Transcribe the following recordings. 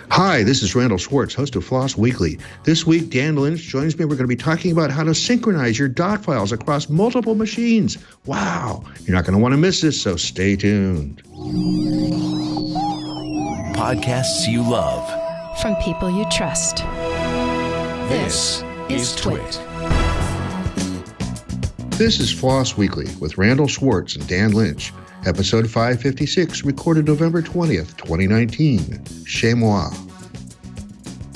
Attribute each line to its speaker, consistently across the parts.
Speaker 1: Hi, this is Randal Schwartz, host of FLOSS Weekly. This week, Dan Lynch joins me. We're going to be talking about how to synchronize your dot files across multiple machines. Wow, you're not going to want to miss this, so stay tuned.
Speaker 2: Podcasts you love.
Speaker 3: From people you trust.
Speaker 2: This is Twit.
Speaker 1: This is FLOSS Weekly with Randal Schwartz and Dan Lynch. Episode 556, recorded November 20th, 2019. Chezmoi.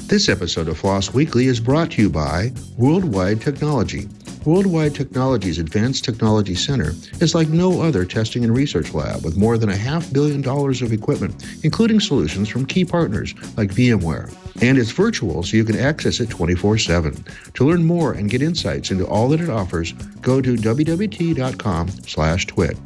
Speaker 1: This episode of FLOSS Weekly is brought to you by Worldwide Technology. Worldwide Technology's Advanced Technology Center is like no other testing and research lab with more than $500 million of equipment, including solutions from key partners like VMware. And it's virtual, so you can access it 24/7. To learn more and get insights into all that it offers, go to wwt.com/twit.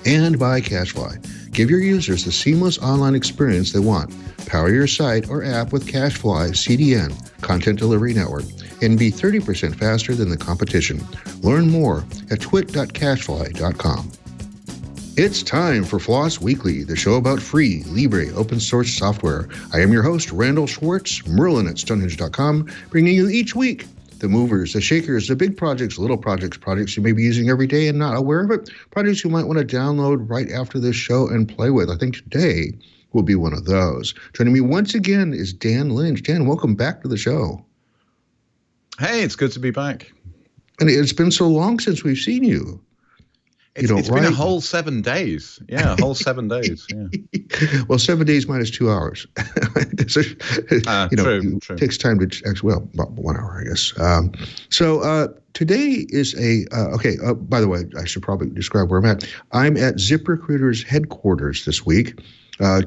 Speaker 1: And by CashFly. Give your users the seamless online experience they want. Power your site or app with CashFly CDN, Content Delivery Network, and be 30% faster than the competition. Learn more at twit.cashfly.com. It's time for FLOSS Weekly, the show about free, libre, open source software. I am your host, Randal Schwartz, Merlin at Stonehenge.com, bringing you each week the movers, the shakers, the big projects, little projects, projects you may be using every day and not aware of it, projects you might want to download right after this show and play with. I think today will be one of those. Joining me once again is Dan Lynch. Dan, welcome back to the show.
Speaker 4: Hey, it's good to be back.
Speaker 1: And it's been so long since we've seen you.
Speaker 4: It's been a whole 7 days. Yeah, a whole 7 days. Yeah.
Speaker 1: Well, 7 days minus 2 hours. True. It takes time to actually, well, about 1 hour, I guess. So today is by the way, I should probably describe where I'm at. I'm at ZipRecruiter's headquarters this week.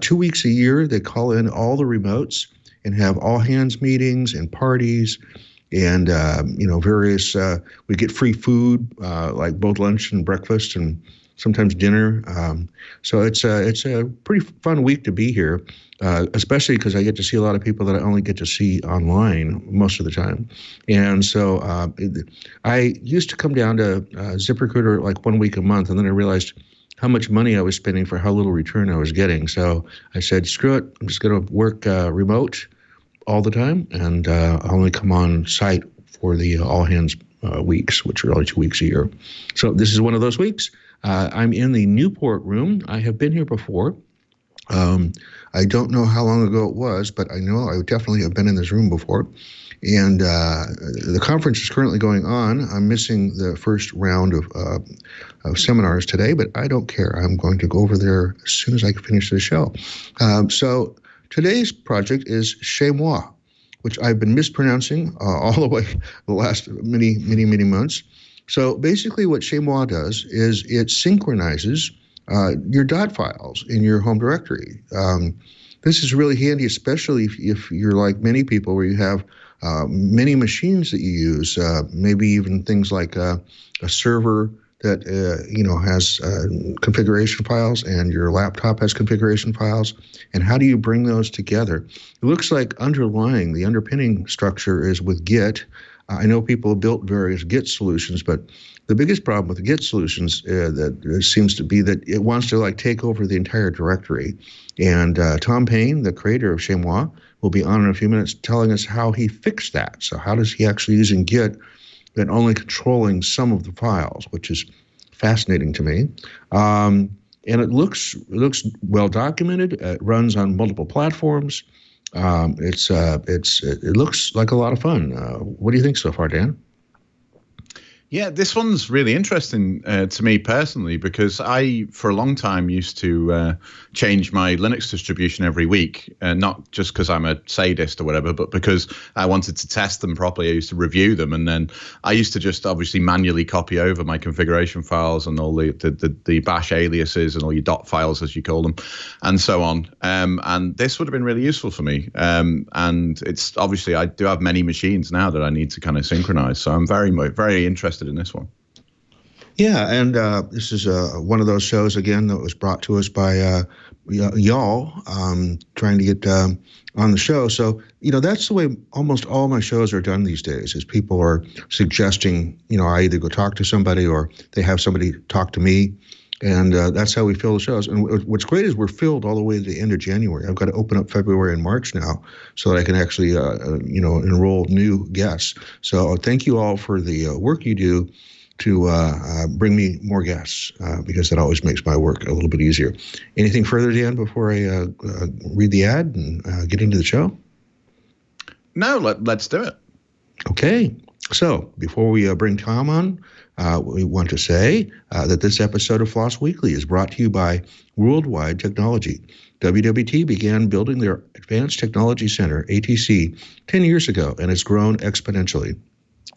Speaker 1: 2 weeks a year, they call in all the remotes and have all hands meetings and parties. And, various, we get free food, like both lunch and breakfast and sometimes dinner. So it's a pretty fun week to be here, especially because I get to see a lot of people that I only get to see online most of the time. And so I used to come down to ZipRecruiter like 1 week a month, and then I realized how much money I was spending for how little return I was getting. So I said, screw it, I'm just going to work remote all the time, and I only come on site for the all hands weeks, which are only 2 weeks a year. So this is one of those weeks. I'm in the Newport room. I have been here before. I don't know how long ago it was, but I know I definitely have been in this room before. And the conference is currently going on. I'm missing the first round of seminars today, but I don't care. I'm going to go over there as soon as I finish the show. So today's project is Chezmoi, which I've been mispronouncing all the way the last many months. So basically what Chezmoi does is it synchronizes your dot files in your home directory. This is really handy, especially if you're like many people where you have many machines that you use, maybe even things like a server that has configuration files, and your laptop has configuration files. And how do you bring those together? It looks like the underpinning structure is with Git. I know people have built various Git solutions, but the biggest problem with the Git solutions that seems to be that it wants to take over the entire directory. And Tom Payne, the creator of Chezmoi, will be on in a few minutes telling us how he fixed that. So how does he actually using Git and only controlling some of the files, which is fascinating to me. And it looks well documented. It runs on multiple platforms. It looks like a lot of fun. What do you think so far, Dan?
Speaker 4: Yeah, this one's really interesting to me personally, because I, for a long time, used to change my Linux distribution every week, not just because I'm a sadist or whatever, but because I wanted to test them properly. I used to review them, and then I used to just obviously manually copy over my configuration files and all the bash aliases and all your dot files, as you call them, and so on. And this would have been really useful for me. And it's obviously, I do have many machines now that I need to kind of synchronize. So I'm very, very interested in this one.
Speaker 1: Yeah, and this is one of those shows, again, that was brought to us by y'all trying to get on the show. So, that's the way almost all my shows are done these days, is people are suggesting, I either go talk to somebody or they have somebody talk to me. And that's how we fill the shows. And what's great is we're filled all the way to the end of January. I've got to open up February and March now so that I can actually, enroll new guests. So thank you all for the work you do to bring me more guests, because that always makes my work a little bit easier. Anything further, Dan, before I read the ad and get into the show?
Speaker 4: No, let's do it.
Speaker 1: Okay. So before we bring Tom on, we want to say that this episode of FLOSS Weekly is brought to you by Worldwide Technology. WWT began building their Advanced Technology Center, ATC, 10 years ago, and it's grown exponentially.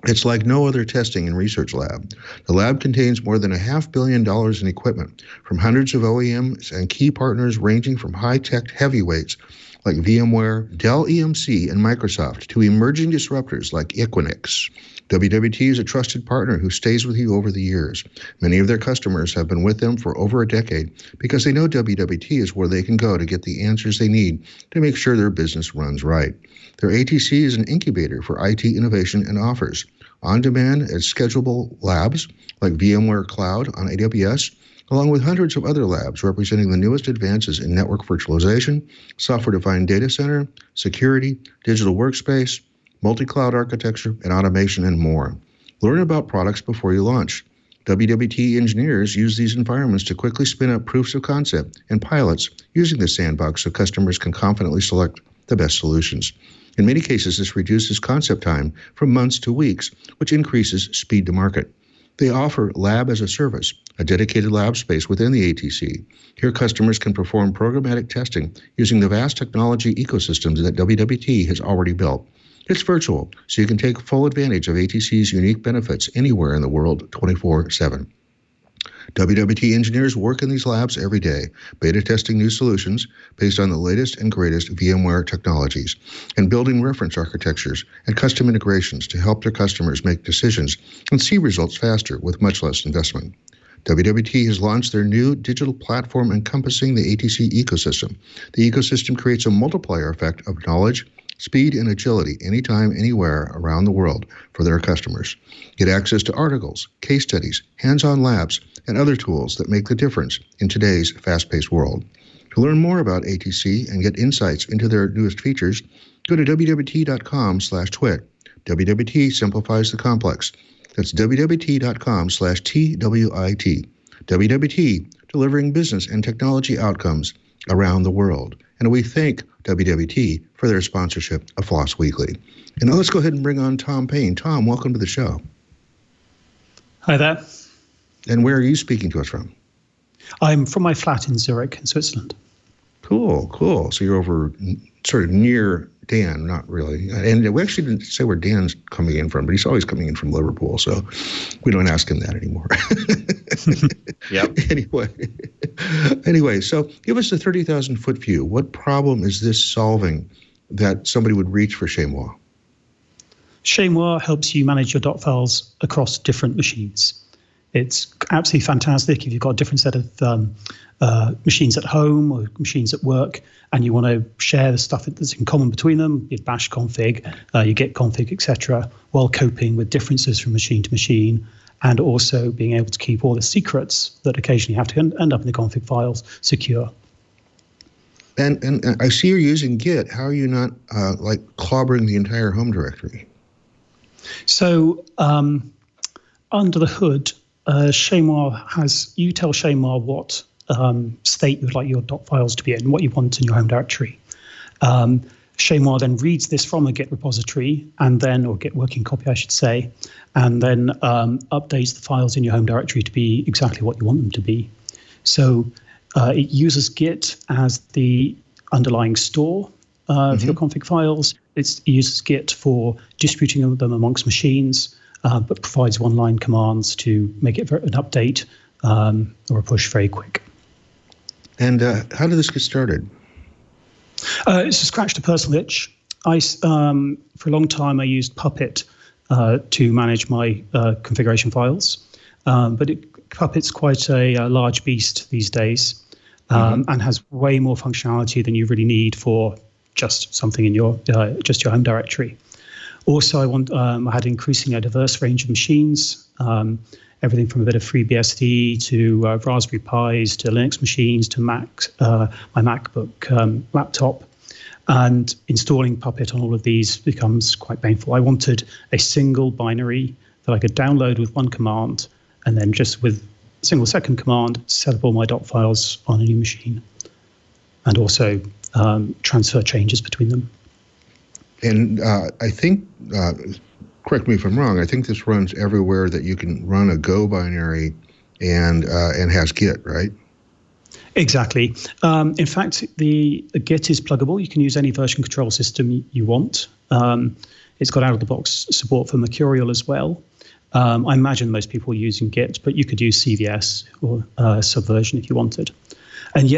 Speaker 1: It's like no other testing and research lab. The lab contains more than $500 million in equipment from hundreds of OEMs and key partners ranging from high-tech heavyweights like VMware, Dell EMC, and Microsoft to emerging disruptors like Equinix. WWT is a trusted partner who stays with you over the years. Many of their customers have been with them for over a decade because they know WWT is where they can go to get the answers they need to make sure their business runs right. Their ATC is an incubator for IT innovation and offers on-demand and schedulable labs like VMware Cloud on AWS, along with hundreds of other labs representing the newest advances in network virtualization, software-defined data center, security, digital workspace, multi-cloud architecture, and automation, and more. Learn about products before you launch. WWT engineers use these environments to quickly spin up proofs of concept and pilots using the sandbox so customers can confidently select the best solutions. In many cases, this reduces concept time from months to weeks, which increases speed to market. They offer Lab as a Service, a dedicated lab space within the ATC. Here, customers can perform programmatic testing using the vast technology ecosystems that WWT has already built. It's virtual, so you can take full advantage of ATC's unique benefits anywhere in the world 24/7. WWT engineers work in these labs every day, beta testing new solutions based on the latest and greatest VMware technologies, and building reference architectures and custom integrations to help their customers make decisions and see results faster with much less investment. WWT has launched their new digital platform encompassing the ATC ecosystem. The ecosystem creates a multiplier effect of knowledge, speed, and agility anytime, anywhere around the world for their customers. Get access to articles, case studies, hands-on labs, and other tools that make the difference in today's fast-paced world. To learn more about ATC and get insights into their newest features, go to wwt.com/twit. WWT simplifies the complex. That's wwt.com/TWIT. WWT, delivering business and technology outcomes around the world. And we thank WWT for their sponsorship of FLOSS Weekly. And now let's go ahead and bring on Tom Payne. Tom, welcome to the show.
Speaker 5: Hi there.
Speaker 1: And where are you speaking to us from?
Speaker 5: I'm from my flat in Zurich, in Switzerland.
Speaker 1: Cool. So you're over sort of near Dan, not really. And we actually didn't say where Dan's coming in from, but he's always coming in from Liverpool, so we don't ask him that anymore.
Speaker 4: Yep.
Speaker 1: Anyway, so give us a 30,000-foot view. What problem is this solving that somebody would reach for Chezmoi?
Speaker 5: Chezmoi helps you manage your dot files across different machines. It's absolutely fantastic if you've got a different set of machines at home or machines at work, and you want to share the stuff that's in common between them, your bash config, your git config, etc., while coping with differences from machine to machine, and also being able to keep all the secrets that occasionally have to end up in the config files secure.
Speaker 1: And I see you're using Git. How are you not clobbering the entire home directory?
Speaker 5: So under the hood, Chezmoi you tell Chezmoi what state you would like your dot files to be in, what you want in your home directory. Chezmoi then reads this from a Git repository or Git working copy, I should say, and then updates the files in your home directory to be exactly what you want them to be. So it uses Git as the underlying store for your config files. It uses Git for distributing them amongst machines, but provides one-line commands to make it an update or a push very quick.
Speaker 1: And how did this get started?
Speaker 5: It's a scratch to personal itch. For a long time, I used Puppet to manage my configuration files, but Puppet's quite a large beast these days and has way more functionality than you really need for just something in your home directory. Also, I had increasingly a diverse range of machines, everything from a bit of FreeBSD to Raspberry Pis to Linux machines to Mac, my MacBook laptop. And installing Puppet on all of these becomes quite painful. I wanted a single binary that I could download with one command, and then just with a single second command, set up all my dot files on a new machine, and also transfer changes between them.
Speaker 1: And I think, correct me if I'm wrong, I think this runs everywhere that you can run a Go binary and has Git, right?
Speaker 5: Exactly. In fact, the Git is pluggable. You can use any version control system you want. It's got out-of-the-box support for Mercurial as well. I imagine most people are using Git, but you could use CVS or Subversion if you wanted. And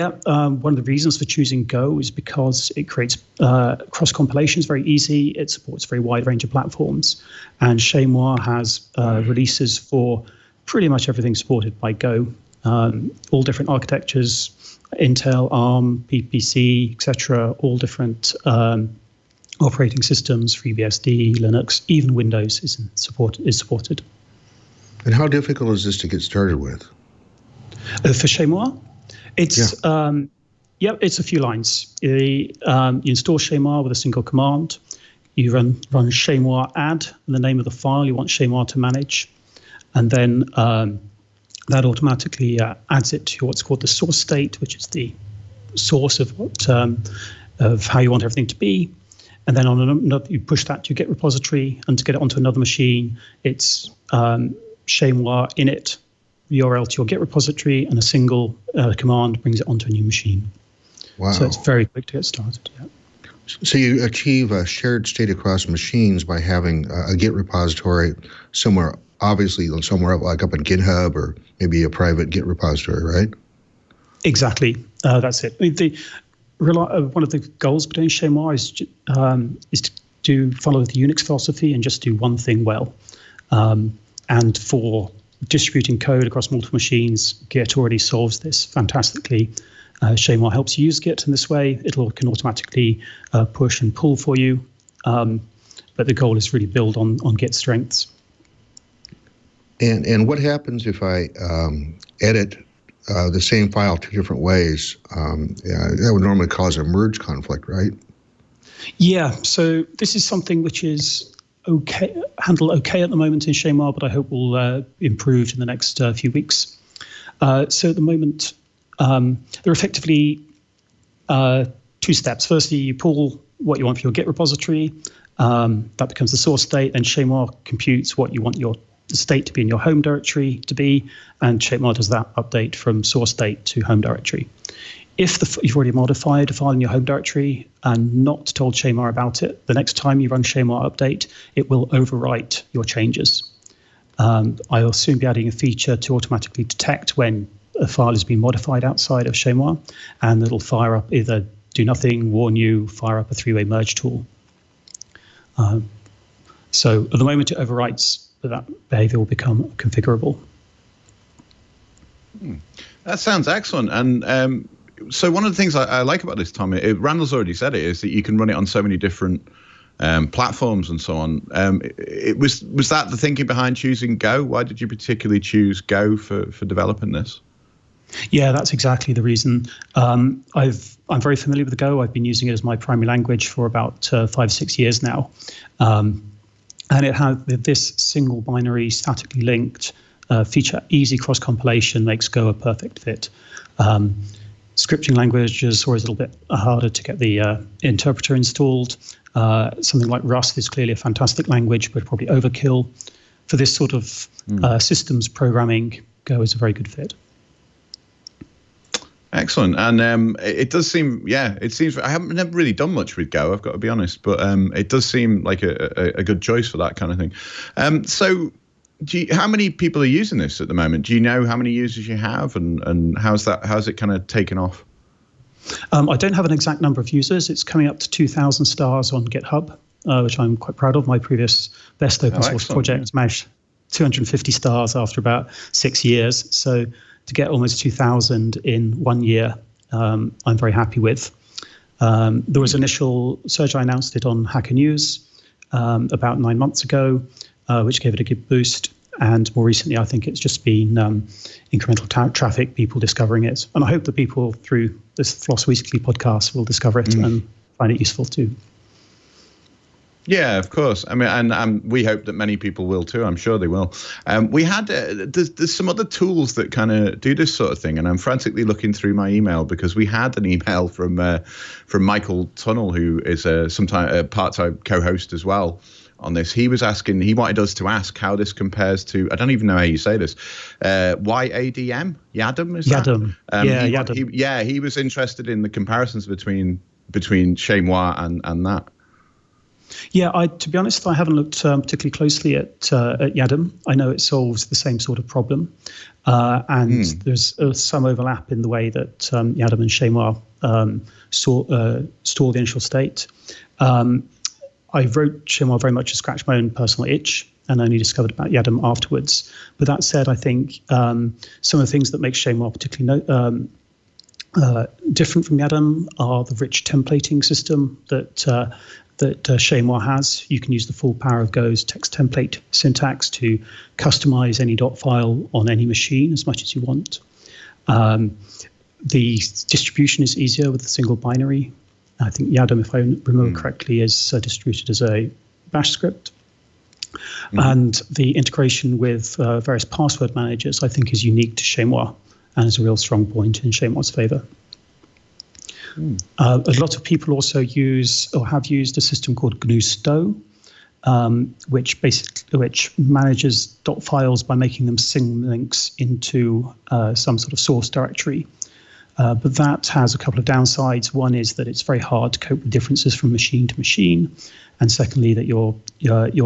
Speaker 5: one of the reasons for choosing Go is because it creates cross-compilations very easy. It supports a very wide range of platforms. And Chezmoi has releases for pretty much everything supported by Go. All different architectures, Intel, ARM, PPC, etc., all different operating systems, FreeBSD, Linux, even Windows is supported.
Speaker 1: And how difficult is this to get started with?
Speaker 5: For Chezmoi, it's it's a few lines. You install Chezmoi with a single command. You run Chezmoi add and the name of the file you want Chezmoi to manage, and then that automatically adds it to what's called the source state, which is the source of what of how you want everything to be. And then on another, you push that to your Git repository, and to get it onto another machine, it's Chezmoi init URL to your Git repository, and a single command brings it onto a new machine.
Speaker 1: Wow!
Speaker 5: So it's very quick to get started. Yeah.
Speaker 1: So you achieve a shared state across machines by having a Git repository somewhere. Obviously, somewhere like up in GitHub or maybe a private Git repository, right?
Speaker 5: Exactly. That's it. I mean, one of the goals between Chezmoi is to follow the Unix philosophy and just do one thing well. And for distributing code across multiple machines, Git already solves this fantastically. Chezmoi helps you use Git in this way. It can automatically push and pull for you. But the goal is really build on Git strengths.
Speaker 1: And what happens if I edit the same file two different ways? That would normally cause a merge conflict, right? Yeah. So this is something which is handled okay at the moment in Chezmoi, but I hope will improve in the next few weeks. So at the moment, there are effectively two steps. Firstly, you pull what you want for your Git repository. That becomes the source state. Then Chezmoi computes what you want the state to be in your home directory to be, and Chezmoi does that update from source state to home directory. If you've already modified a file in your home directory and not told Chezmoi about it, the next time you run Chezmoi update, it will overwrite your changes. I'll soon be adding a feature to automatically detect when a file has been modified outside of Chezmoi, and it'll fire up either do nothing, warn you, fire up a three-way merge tool. So at the moment it overwrites, but that behavior will become configurable.
Speaker 4: That sounds excellent. And so one of the things I like about this, Tom, Randall's already said it, is that you can run it on so many different platforms and so on. Was that the thinking behind choosing Go? Why did you particularly choose Go for developing this?
Speaker 5: Yeah, that's exactly the reason. I'm very familiar with Go. I've been using it as my primary language for about 5-6 years now. And it has this single binary statically linked feature. Easy cross-compilation makes Go a perfect fit. Scripting languages are always a little bit harder to get the interpreter installed. Something like Rust is clearly a fantastic language, but probably overkill. For this sort of systems programming, Go is a very good fit.
Speaker 4: Excellent. And it does seem, it seems, I haven't never really done much with Go, I've got to be honest, but it does seem like a good choice for that kind of thing. So how many people are using this at the moment? Do you know how many users you have, and how's it kind of taken off?
Speaker 5: I don't have an exact number of users. It's coming up to 2,000 stars on GitHub, which I'm quite proud of. My previous best open source project managed 250 stars after about 6 years. So to get almost 2,000 in 1 year, I'm very happy with. There was initial surge. I announced it on Hacker News about 9 months ago, which gave it a good boost. And more recently, I think it's just been incremental traffic, people discovering it. And I hope that people through this FLOSS Weekly podcast will discover it and find it useful too.
Speaker 4: Yeah, of course. I mean, and we hope that many people will too. I'm sure they will. We had there's some other tools that kind of do this sort of thing, and I'm frantically looking through my email because we had an email from Michael Tunnell, who is a part-time co-host as well on this. He was asking. He wanted us to ask how this compares to. I don't even know how you say this. YADM. Yadam is
Speaker 5: Yadam.
Speaker 4: That?
Speaker 5: Yadam.
Speaker 4: He was interested in the comparisons between Chezmoi and that.
Speaker 5: Yeah, to be honest, I haven't looked particularly closely at Yadam. I know it solves the same sort of problem, and there's some overlap in the way that Yadam and Chezmoi store the initial state. I wrote Chezmoi very much to scratch my own personal itch, and only discovered about Yadam afterwards. But that said, I think some of the things that make Chezmoi particularly different from Yadam are the rich templating system that Chezmoi has. You can use the full power of Go's text template syntax to customize any dot file on any machine as much as you want. The distribution is easier with a single binary. I think Yadam, if I remember correctly, is distributed as a bash script. And the integration with various password managers, I think, is unique to Chezmoi and is a real strong point in Chezmoi's favor. A lot of people also use or have used a system called GNU-STO, which manages dot files by making them symlinks into some sort of source directory. But that has a couple of downsides. One is that it's very hard to cope with differences from machine to machine, and secondly, that your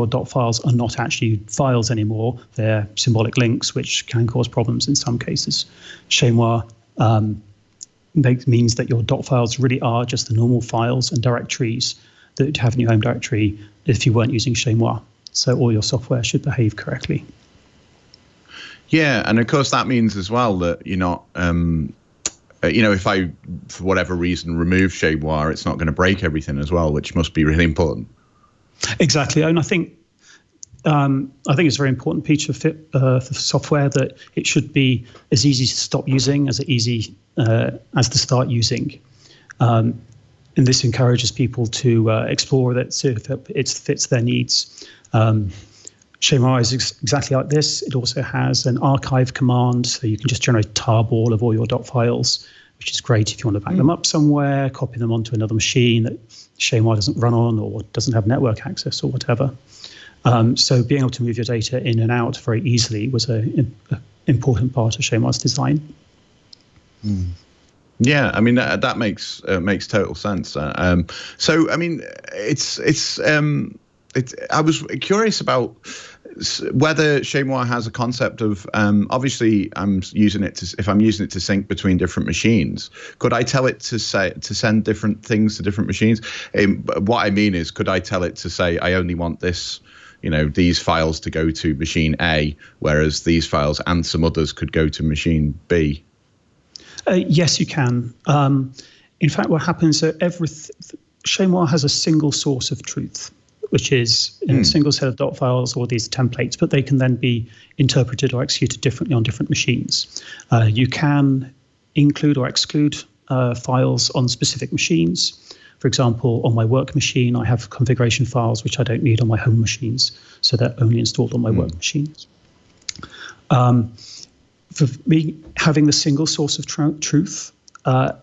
Speaker 5: dot files are not actually files anymore; they're symbolic links, which can cause problems in some cases. Chezmoi means that your dot files really are just the normal files and directories that you have in your home directory if you weren't using Chezmoi. So all your software should behave correctly.
Speaker 4: Yeah, and of course that means as well that you're not, if I, for whatever reason, remove Chezmoi, it's not going to break everything as well, which must be really important.
Speaker 5: Exactly, and I think it's a very important feature for software that it should be as easy to stop using as easy as to start using. And this encourages people to explore that, see if it fits their needs. Chezmoi is exactly like this. It also has an archive command, so you can just generate a tarball of all your dot files, which is great if you want to back them up somewhere, copy them onto another machine that Chezmoi doesn't run on or doesn't have network access or whatever. So being able to move your data in and out very easily was an important part of Chezmoi's design.
Speaker 4: Yeah, I mean that makes total sense. So I mean, I was curious about whether Chezmoi has a concept of obviously if I'm using it to sync between different machines, could I tell it to send different things to different machines? What I mean is, could I tell it to say I only want this, these files to go to machine A, whereas these files and some others could go to machine B?
Speaker 5: Yes, you can. In fact, what happens is Chezmoi has a single source of truth, which is in a single set of dot files or these templates, but they can then be interpreted or executed differently on different machines. You can include or exclude files on specific machines. For example, on my work machine, I have configuration files which I don't need on my home machines, so they're only installed on my work machines. For me, having the single source of truth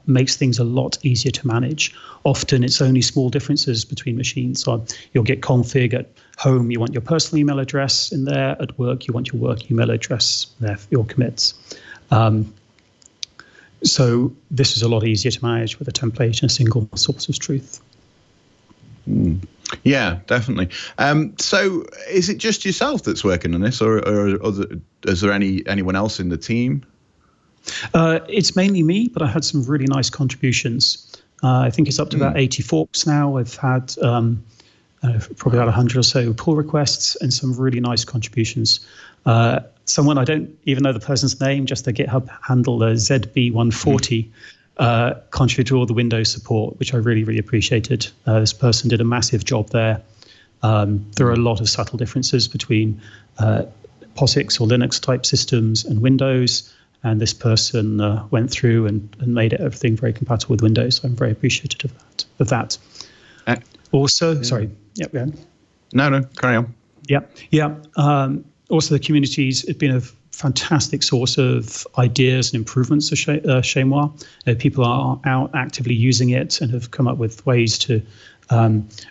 Speaker 5: makes things a lot easier to manage. Often it's only small differences between machines. So you'll get config at home, you want your personal email address in there. At work, you want your work email address there for your commits. So this is a lot easier to manage with a template and a single source of truth.
Speaker 4: Yeah, definitely. So is it just yourself that's working on this, or is there anyone else in the team?
Speaker 5: It's mainly me, but I had some really nice contributions. I think it's up to about 80 forks now. I've had probably about 100 or so pull requests and some really nice contributions. Someone I don't even know the person's name, just their GitHub handle, ZB140, contributed to all the Windows support, which I really, really appreciated. This person did a massive job there. There are a lot of subtle differences between POSIX or Linux type systems and Windows. And this person went through and made everything very compatible with Windows. So I'm very appreciative of that. Also, sorry. Yeah, go ahead.
Speaker 4: No, carry on.
Speaker 5: Yeah. Also, the communities have been a fantastic source of ideas and improvements of Chezmoi. People are out actively using it and have come up with ways to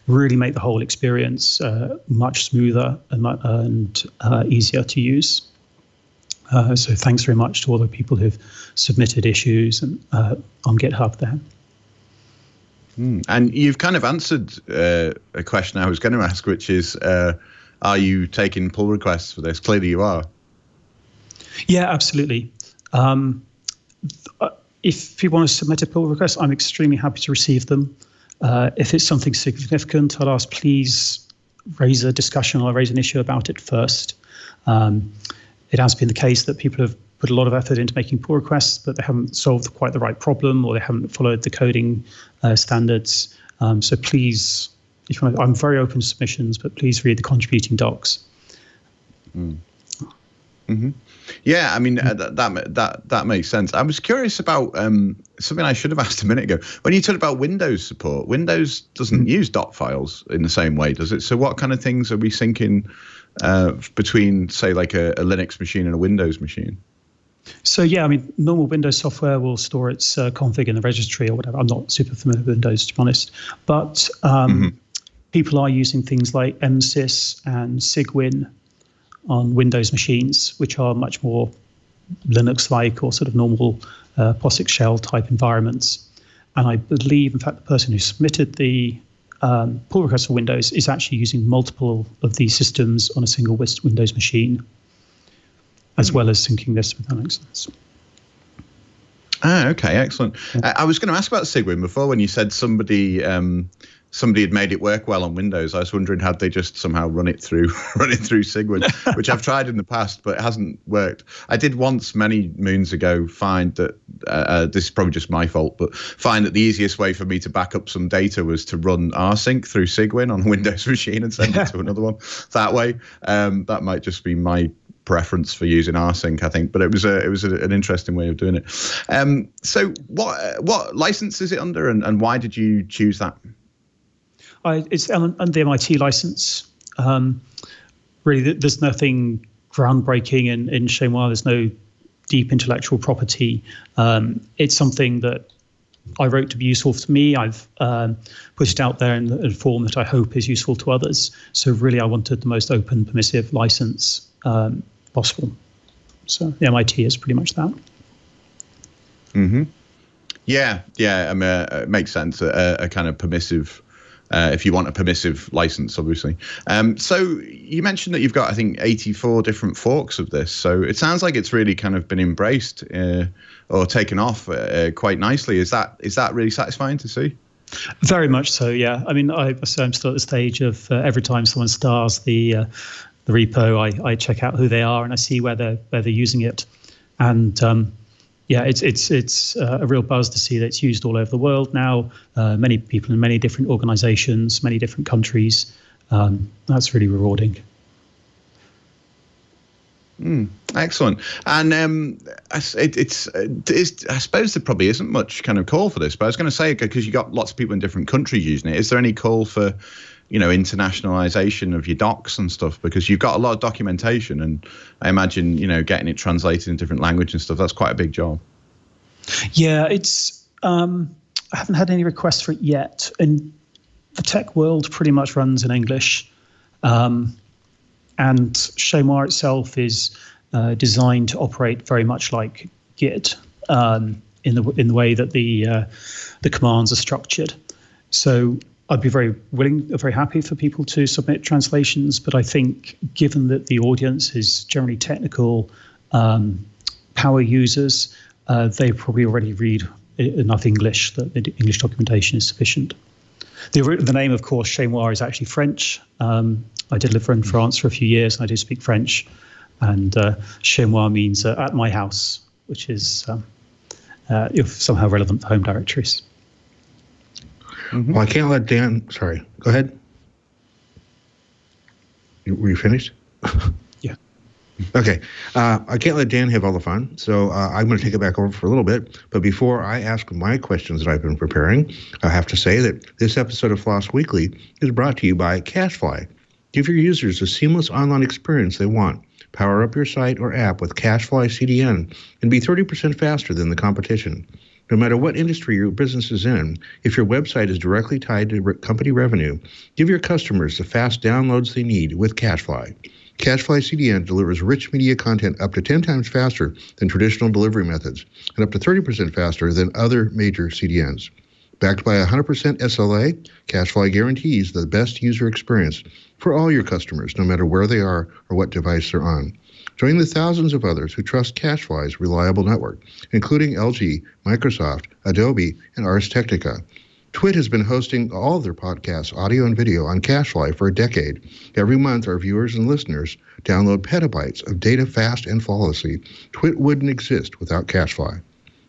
Speaker 5: really make the whole experience much smoother and easier to use. So thanks very much to all the people who've submitted issues and on GitHub there.
Speaker 4: And you've kind of answered a question I was going to ask, which is, are you taking pull requests for this? Clearly you are.
Speaker 5: Yeah, absolutely. If you want to submit a pull request, I'm extremely happy to receive them. If it's something significant, I'd ask please raise a discussion or raise an issue about it first. It has been the case that people have put a lot of effort into making pull requests, but they haven't solved quite the right problem, or they haven't followed the coding standards. So please, if you want, I'm very open to submissions, but please read the contributing docs.
Speaker 4: Mm-hmm. Yeah, I mean that makes sense. I was curious about something I should have asked a minute ago. When you talked about Windows support, Windows doesn't use dot files in the same way, does it? So what kind of things are we syncing between, say, like a Linux machine and a Windows machine?
Speaker 5: So yeah, I mean, normal Windows software will store its config in the registry or whatever. I'm not super familiar with Windows, to be honest, but people are using things like MSys and Cygwin on Windows machines, which are much more Linux-like or sort of normal POSIX shell type environments. And I believe, in fact, the person who submitted the pull request for Windows is actually using multiple of these systems on a single Windows machine, as well as syncing this with Linux.
Speaker 4: Okay, excellent. Yeah. I was going to ask about Cygwin before when you said somebody had made it work well on Windows. I was wondering how they just somehow run it through Cygwin, which I've tried in the past, but it hasn't worked. I did once many moons ago find that this is probably just my fault, but find that the easiest way for me to back up some data was to run rsync through Cygwin on a Windows machine and send it to another one that way. That might just be my preference for using rsync, I think, but it was an interesting way of doing it. So what license is it under, and why did you choose that?
Speaker 5: It's under the MIT license. Really, there's nothing groundbreaking in Chezmoi. There's no deep intellectual property. It's something that I wrote to be useful to me. I've put it out there in a form that I hope is useful to others. So really, I wanted the most open, permissive license possible. So the MIT is pretty much that.
Speaker 4: Mm-hmm. Yeah. I mean, it makes sense. A kind of permissive. If you want a permissive license, obviously. So you mentioned that you've got, I think, 84 different forks of this. So it sounds like it's really kind of been embraced or taken off quite nicely. Is that really satisfying to see?
Speaker 5: Very much so, yeah. I mean, I'm still at the stage of every time someone stars the repo, I check out who they are and I see where they're using it. And yeah, it's a real buzz to see that it's used all over the world now. Many people in many different organizations, many different countries. That's really rewarding.
Speaker 4: Excellent. And I suppose there probably isn't much kind of call for this, but I was going to say, because you got lots of people in different countries using it, is there any call for, internationalization of your docs and stuff? Because you've got a lot of documentation, and I imagine, getting it translated in different language and stuff, that's quite a big job. Yeah,
Speaker 5: it's I haven't had any requests for it yet. And the tech world pretty much runs in English. And Chezmoi itself is designed to operate very much like Git in the way that the commands are structured. So I'd be very happy for people to submit translations, but I think given that the audience is generally technical power users, they probably already read enough English that the English documentation is sufficient. The name, of course, Chezmoi is actually French. I did live in France for a few years, and I do speak French. And Chezmoi means at my house, which is somehow relevant for home directories.
Speaker 1: Mm-hmm. Well, I can't let Dan. Sorry, go ahead. Were you finished?
Speaker 5: Yeah.
Speaker 1: Okay. I can't let Dan have all the fun, so I'm going to take it back over for a little bit. But before I ask my questions that I've been preparing, I have to say that this episode of Floss Weekly is brought to you by CashFly. Give your users the seamless online experience they want. Power up your site or app with CashFly CDN and be 30% faster than the competition. No matter what industry your business is in, if your website is directly tied to company revenue, give your customers the fast downloads they need with CashFly. CashFly CDN delivers rich media content up to 10 times faster than traditional delivery methods and up to 30% faster than other major CDNs. Backed by 100% SLA, CashFly guarantees the best user experience for all your customers, no matter where they are or what device they're on. Join the thousands of others who trust CashFly's reliable network, including LG, Microsoft, Adobe, and Ars Technica. Twit has been hosting all of their podcasts, audio and video, on CashFly for a decade. Every month, our viewers and listeners download petabytes of data fast and flawlessly. Twit wouldn't exist without CashFly.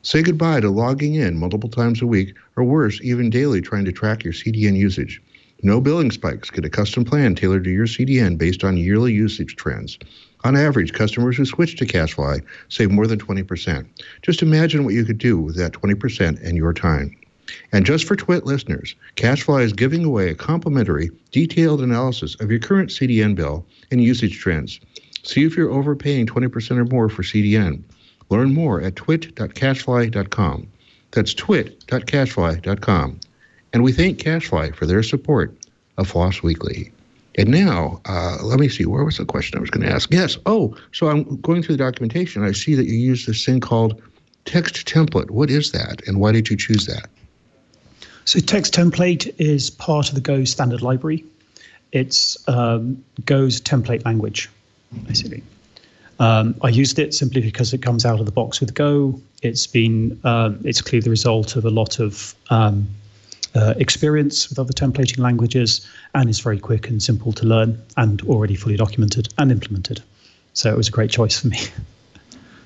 Speaker 1: Say goodbye to logging in multiple times a week, or worse, even daily trying to track your CDN usage. No billing spikes. Get a custom plan tailored to your CDN based on yearly usage trends. On average, customers who switch to CashFly save more than 20%. Just imagine what you could do with that 20% in your time. And just for Twit listeners, CashFly is giving away a complimentary, detailed analysis of your current CDN bill and usage trends. See if you're overpaying 20% or more for CDN. Learn more at twit.cashfly.com. That's twit.cashfly.com. And we thank CashFly for their support of Floss Weekly. And now, let me see, where was the question I was going to ask? Yes, so I'm going through the documentation. I see that you use this thing called text template. What is that, and why did you choose that?
Speaker 5: So text template is part of the Go standard library. It's Go's template language, basically. I used it simply because it comes out of the box with Go. It's clearly the result of a lot of experience with other templating languages, and is very quick and simple to learn and already fully documented and implemented. So it was a great choice for me.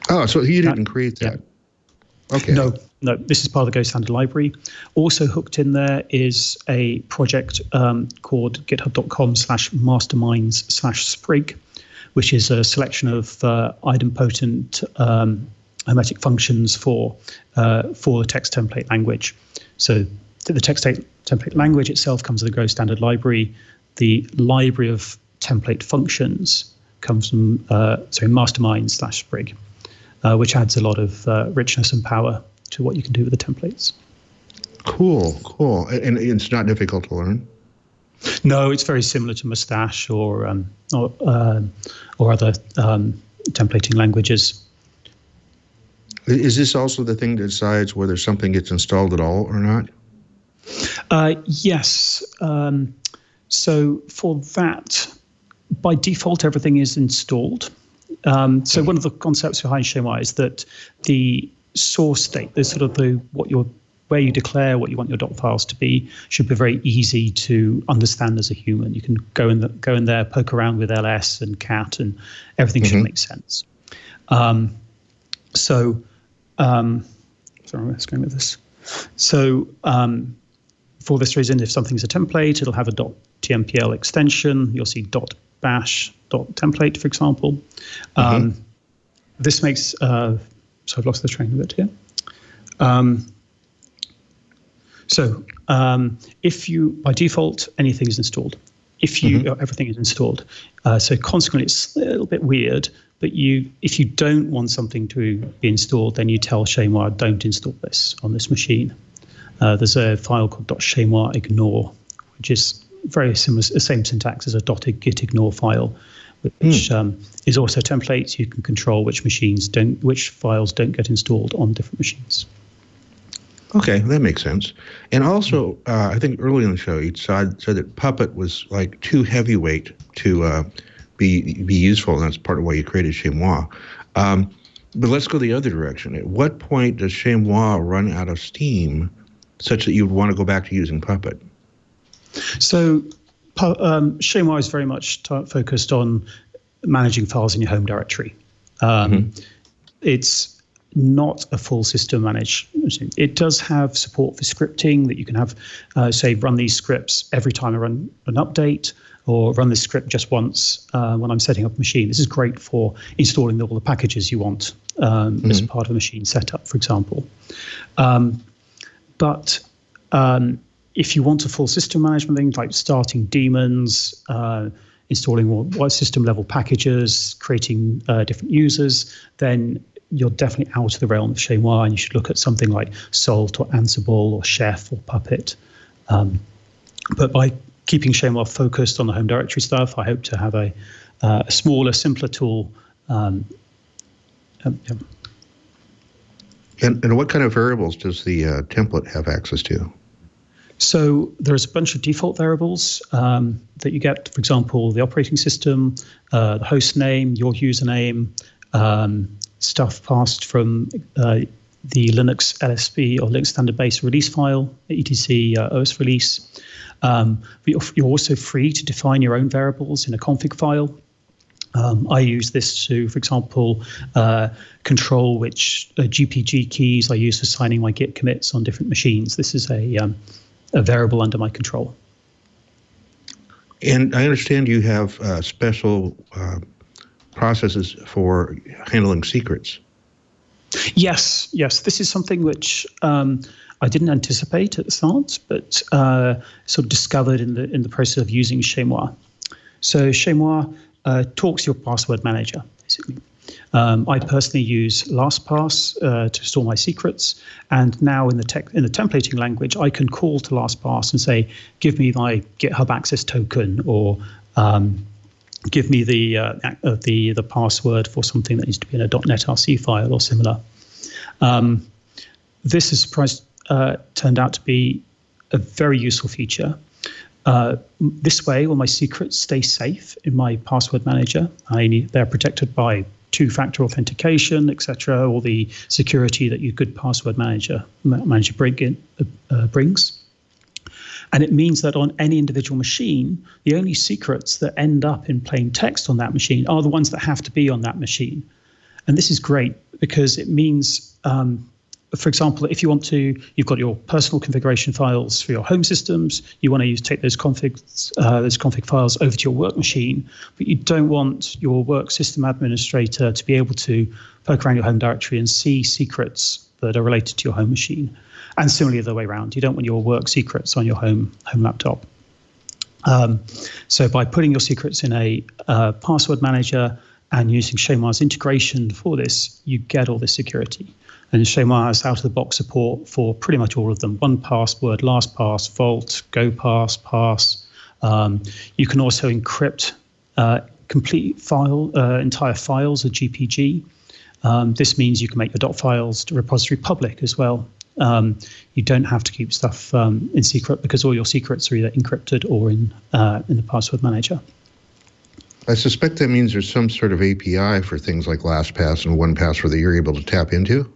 Speaker 1: Oh, so you didn't create that? Yeah. Okay.
Speaker 5: No, this is part of the Go standard library. Also hooked in there is a project called github.com/masterminds/sprig, which is a selection of idempotent hermetic functions for the text template language. So the text template language itself comes with the Go standard library. The library of template functions comes from masterminds/sprig. Which adds a lot of richness and power to what you can do with the templates. Cool.
Speaker 1: And it's not difficult to learn?
Speaker 5: No, it's very similar to Mustache or other templating languages.
Speaker 1: Is this also the thing that decides whether something gets installed at all or not?
Speaker 5: Yes. So for that, by default, everything is installed. So one of the concepts behind Chezmoi is that the source state, where you declare what you want your doc files to be, should be very easy to understand as a human. You can go in there, poke around with ls and cat, and everything should make sense. Sorry, let's go with this. So for this reason, if something's a template, it'll have a .tmpl extension. You'll see .bash.template, for example. This makes, so I've lost the train of it here. If you, by default, anything is installed. Everything is installed. So consequently, it's a little bit weird, but if you don't want something to be installed, then you tell Chezmoi, don't install this on this machine. There's a file called .chezmoi ignore, which is very similar, the same syntax as a .git ignore file, which is also templates. You can control which files don't get installed on different machines.
Speaker 1: Okay, that makes sense. And also, I think early in the show, you said that Puppet was like too heavyweight to be useful, and that's part of why you created Chezmoi. But let's go the other direction. At what point does Chezmoi run out of steam such that you would want to go back to using Puppet?
Speaker 5: So Chezmoi is very much focused on managing files in your home directory. It's not a full system managed. It does have support for scripting, that you can have, say, run these scripts every time I run an update, or run this script just once when I'm setting up a machine. This is great for installing all the packages you want as part of a machine setup, for example. But if you want a full system management thing, like starting daemons, installing more system level packages, creating different users, then you're definitely out of the realm of Chezmoi, and you should look at something like Salt or Ansible or Chef or Puppet. But by keeping Chezmoi focused on the home directory stuff, I hope to have a smaller, simpler tool.
Speaker 1: And what kind of variables does the template have access to?
Speaker 5: So there's a bunch of default variables that you get, for example, the operating system, the host name, your username, stuff passed from the Linux LSB or Linux Standard Base release file, etc. OS release. You're also free to define your own variables in a config file. I use this to, for example, control which GPG keys I use for signing my Git commits on different machines. This is a variable under my control.
Speaker 1: And I understand you have special processes for handling secrets.
Speaker 5: Yes. This is something which I didn't anticipate at the start, but sort of discovered in the process of using Chezmoi. So Chezmoi talks to your password manager, basically. I personally use LastPass to store my secrets, and now in the templating language, I can call to LastPass and say, "Give me my GitHub access token," or "Give me the password for something that needs to be in a .NET RC file," or similar. This has turned out to be a very useful feature. This way, all my secrets stay safe in my password manager. They're protected by two-factor authentication, etc., all the security that your good password manager brings. And it means that on any individual machine, the only secrets that end up in plain text on that machine are the ones that have to be on that machine. And this is great because it means, for example, if you've got your personal configuration files for your home systems, you want to take those config files over to your work machine, but you don't want your work system administrator to be able to poke around your home directory and see secrets that are related to your home machine. And similarly the other way around, you don't want your work secrets on your home laptop. So by putting your secrets in a password manager and using Chezmoi's integration for this, you get all this security. And Chezmoi has out-of-the-box support for pretty much all of them: 1Password, LastPass, Vault, GoPass, Pass. You can also encrypt complete entire files of GPG. This means you can make your .files to repository public as well. You don't have to keep stuff in secret because all your secrets are either encrypted or in the password manager.
Speaker 1: I suspect that means there's some sort of API for things like LastPass and 1Password that you're able to tap into.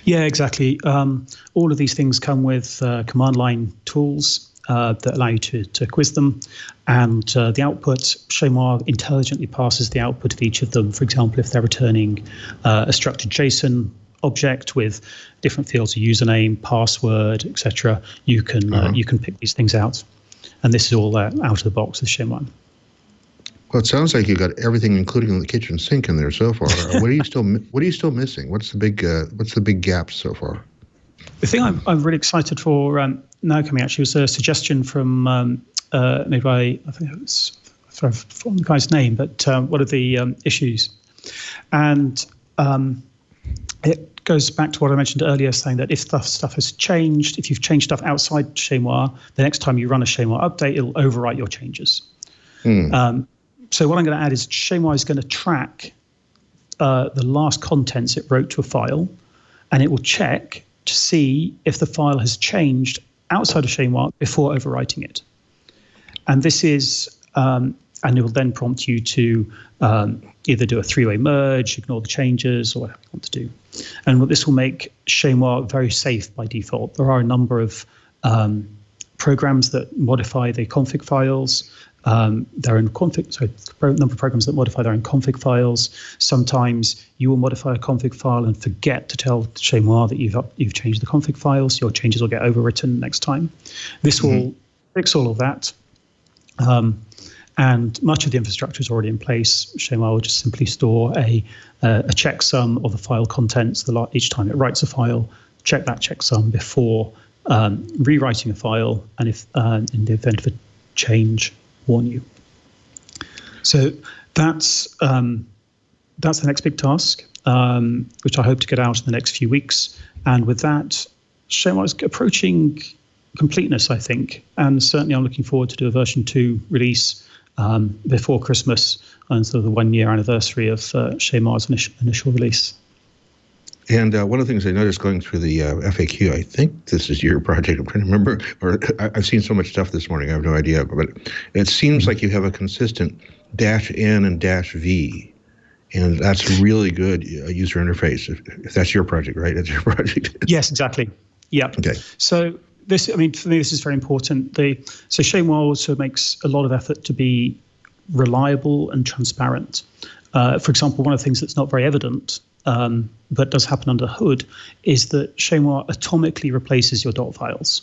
Speaker 5: Yeah, exactly. All of these things come with command line tools that allow you to quiz them. And the output, Chezmoi intelligently passes the output of each of them. For example, if they're returning a structured JSON object with different fields of username, password, etc., you can pick these things out. And this is all out of the box with Chezmoi.
Speaker 1: Well, it sounds like you got everything, including the kitchen sink, in there so far. What are you still missing? What's the big gap so far?
Speaker 5: The thing I'm really excited for now coming actually was a suggestion from made by, I think it was, sorry, I've forgotten the guy's name, but one of the issues, and it goes back to what I mentioned earlier, saying that if stuff has changed, if you've changed stuff outside Chezmoi, the next time you run a Chezmoi update, it'll overwrite your changes. So what I'm going to add is Chezmoi is going to track the last contents it wrote to a file, and it will check to see if the file has changed outside of Chezmoi before overwriting it. And this is, and it will then prompt you to either do a three-way merge, ignore the changes, or whatever you want to do. And what this will make Chezmoi very safe by default. There are a number of programs that modify the config files. They're in config, sorry, a number of programs that modify their own config files. Sometimes you will modify a config file and forget to tell Chezmoi that you've changed the config files. Your changes will get overwritten next time. This will fix all of that. and much of the infrastructure is already in place. Chezmoi will just simply store a checksum of the file contents each time it writes a file, check that checksum before rewriting a file, and if in the event of a change, warn you. So that's the next big task, which I hope to get out in the next few weeks. And with that, Chezmoi is approaching completeness, I think. And certainly I'm looking forward to do a version 2 release before Christmas, and sort of the 1-year anniversary of Chezmoi's initial release.
Speaker 1: And one of the things I noticed going through the FAQ, I think this is your project, I'm trying to remember, or I've seen so much stuff this morning, I have no idea, but it seems like you have a consistent -N and -V, and that's really good user interface. If that's your project, right? That's your project.
Speaker 5: Yes, exactly. Yeah. Okay. So this, I mean, for me, this is very important. So Chezmoi also makes a lot of effort to be reliable and transparent. For example, one of the things that's not very evident, but does happen under the hood, is that Chezmoi atomically replaces your dot files.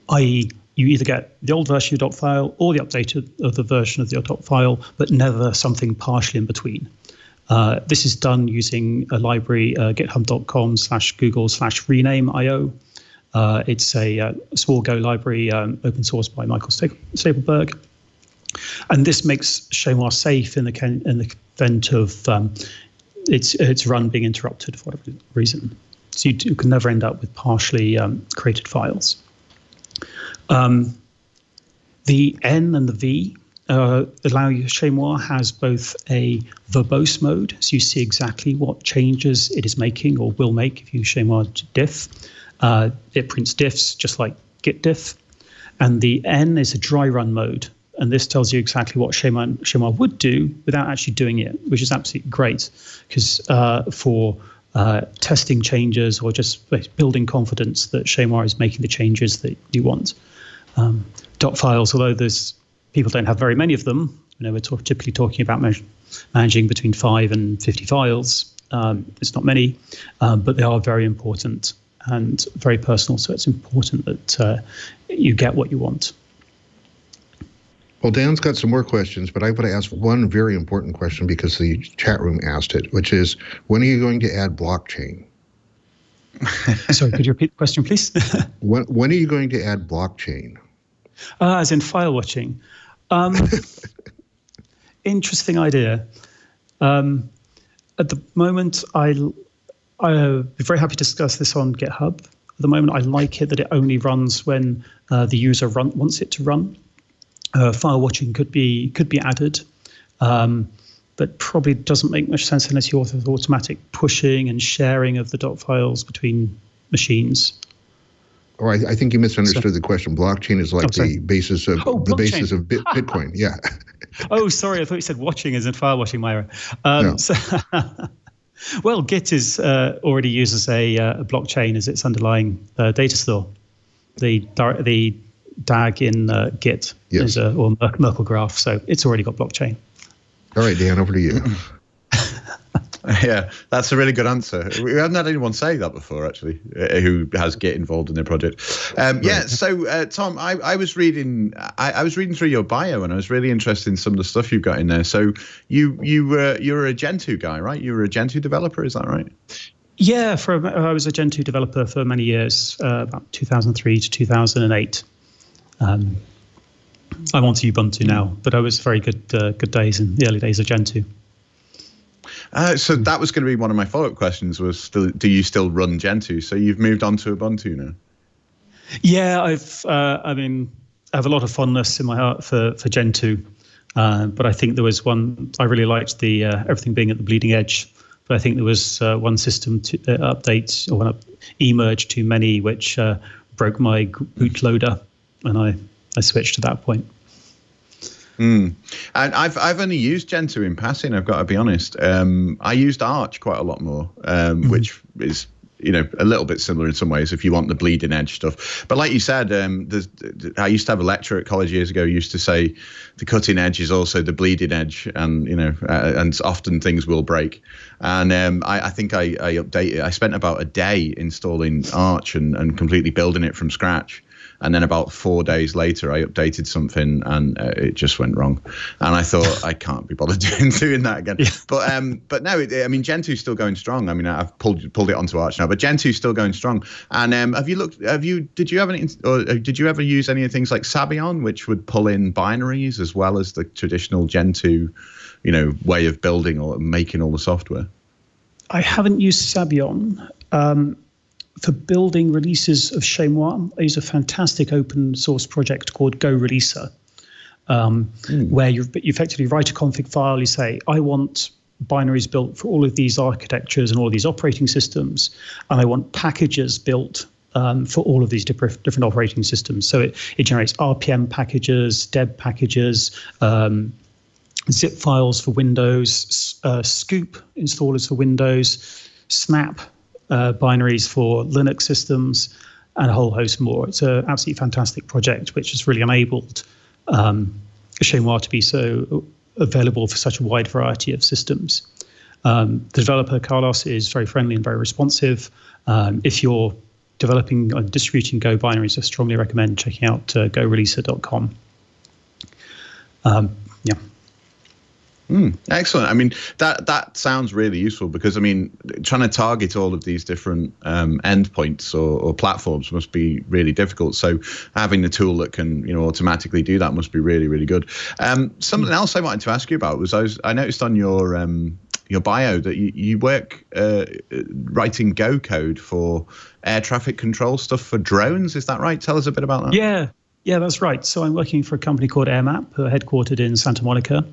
Speaker 5: I.e., you either get the old version of your dot file or the updated of the version of your dot file, but never something partially in between. This is done using a library, github.com/google/rename.io. It's a small Go library, open source by Michael Stapleberg. And this makes Chezmoi safe in the event of its run being interrupted for whatever reason. So you can never end up with partially created files. The N and the V allow you. Chezmoi has both a verbose mode, so you see exactly what changes it is making or will make if you use Chezmoi diff. It prints diffs just like git diff. And the N is a dry run mode, and this tells you exactly what Chezmoi would do without actually doing it, which is absolutely great, because for testing changes or just building confidence that Chezmoi is making the changes that you want. Dot files, although people don't have very many of them, we're typically talking about managing between 5 and 50 files. It's not many, but they are very important and very personal, so it's important that you get what you want.
Speaker 1: Well, Dan's got some more questions, but I've got to ask one very important question because the chat room asked it, which is, when are you going to add blockchain?
Speaker 5: Sorry, could you repeat the question, please?
Speaker 1: When are you going to add blockchain?
Speaker 5: As in file watching. Interesting idea. At the moment, I'll be very happy to discuss this on GitHub. At the moment, I like it that it only runs when the user wants it to run. File watching could be added, but probably doesn't make much sense unless you author automatic pushing and sharing of the dot files between machines.
Speaker 1: Oh, I think you misunderstood the question. Blockchain is like the basis of Bitcoin. Yeah.
Speaker 5: Oh, sorry. I thought you said watching as in file watching, Myra.
Speaker 1: No.
Speaker 5: So, well, Git is already uses a blockchain as its underlying data store. The DAG in Git is or Merkle graph, so it's already got blockchain.
Speaker 1: All right, Dan, over to you.
Speaker 4: Yeah, that's a really good answer. We haven't had anyone say that before, actually, who has Git involved in their project. Yeah, so Tom, I was reading through your bio, and I was really interested in some of the stuff you've got in there. So you're a Gentoo guy, right? You were a Gentoo developer, is that right?
Speaker 5: Yeah, I was a Gentoo developer for many years, about 2003 to 2008. I'm onto Ubuntu now, but I was very good days in the early days of Gentoo.
Speaker 4: So that was going to be one of my follow-up questions was, do you still run Gentoo? So you've moved on to Ubuntu now? Yeah,
Speaker 5: I have a lot of fondness in my heart for Gentoo, but I think there was one, I really liked the everything being at the bleeding edge, but I think there was one system to update or one emerge too many, which broke my bootloader, and I switched to that point.
Speaker 4: And I've only used Gentoo in passing, I've got to be honest. I used Arch quite a lot more, which is a little bit similar in some ways if you want the bleeding edge stuff. But like you said, I used to have a lecturer at college years ago who used to say the cutting edge is also the bleeding edge, and and often things will break. And I think I updated. I spent about a day installing Arch and completely building it from scratch. And then about 4 days later, I updated something and it just went wrong. And I thought, I can't be bothered doing that again. Yeah. But no, I mean, Gen 2 is still going strong. I mean, I've pulled it onto Arch now, but Gen 2 is still going strong. And did you ever use any of things like Sabian, which would pull in binaries as well as the traditional Gen 2, way of building or making all the software?
Speaker 5: I haven't used Sabian. For building releases of Chezmoi, I use a fantastic open source project called Go Releaser, where you effectively write a config file. You say, I want binaries built for all of these architectures and all of these operating systems, and I want packages built for all of these different operating systems. So it generates RPM packages, deb packages, zip files for Windows, Scoop installers for Windows, Snap binaries for Linux systems, and a whole host more. It's an absolutely fantastic project, which has really enabled Chezmoi to be so available for such a wide variety of systems. The developer, Carlos, is very friendly and very responsive. If you're developing and distributing Go binaries, I strongly recommend checking out goreleaser.com. Yeah.
Speaker 4: Excellent. I mean, that sounds really useful because, I mean, trying to target all of these different endpoints or platforms must be really difficult. So having the tool that can, automatically do that must be really, really good. Something else I wanted to ask you about was I noticed on your bio that you work writing Go code for air traffic control stuff for drones. Is that right? Tell us a bit about that.
Speaker 5: Yeah, that's right. So I'm working for a company called AirMap, who are headquartered in Santa Monica.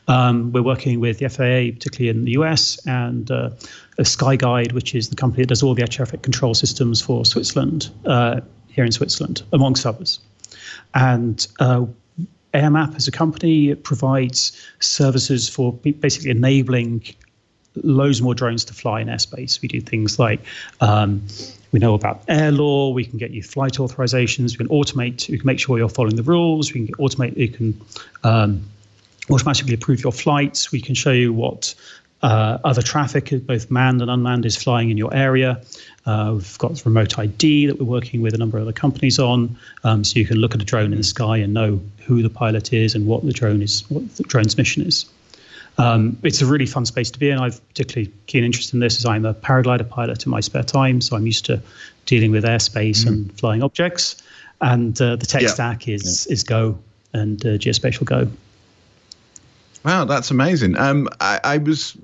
Speaker 5: We're working with the FAA, particularly in the US, and SkyGuide, which is the company that does all the air traffic control systems for Switzerland, here in Switzerland, amongst others. And AirMap as a company provides services for basically enabling loads more drones to fly in airspace. We do things like we know about air law. We can get you flight authorizations. We can automate. We can make sure you're following the rules. We can automate. You can automatically approve your flights. We can show you what other traffic, both manned and unmanned, is flying in your area. We've got remote ID that we're working with a number of other companies on, so you can look at a drone in the sky and know who the pilot is and what the drone's mission is. It's a really fun space to be in. I've particularly keen interest in this as I'm a paraglider pilot in my spare time, so I'm used to dealing with airspace and flying objects. And the tech stack is Go and geospatial Go.
Speaker 4: Wow, that's amazing. I was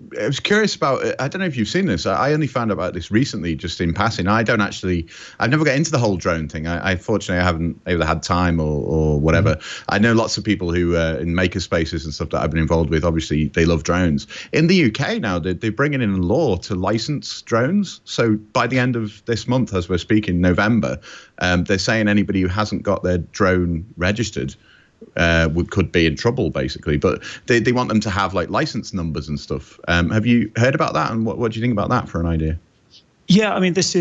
Speaker 4: curious about it. I don't know if you've seen this. I only found out about this recently, just in passing. I've never got into the whole drone thing. I fortunately haven't either had time or whatever. I know lots of people who in makerspaces and stuff that I've been involved with. Obviously, they love drones. In the UK now, they're bringing in a law to license drones. So by the end of this month, as we're speaking, November, they're saying anybody who hasn't got their drone registered could be in trouble, basically. But they want them to have like license numbers and stuff. Have you heard about that, and what do you think about that for an idea?
Speaker 5: Yeah, I mean, it's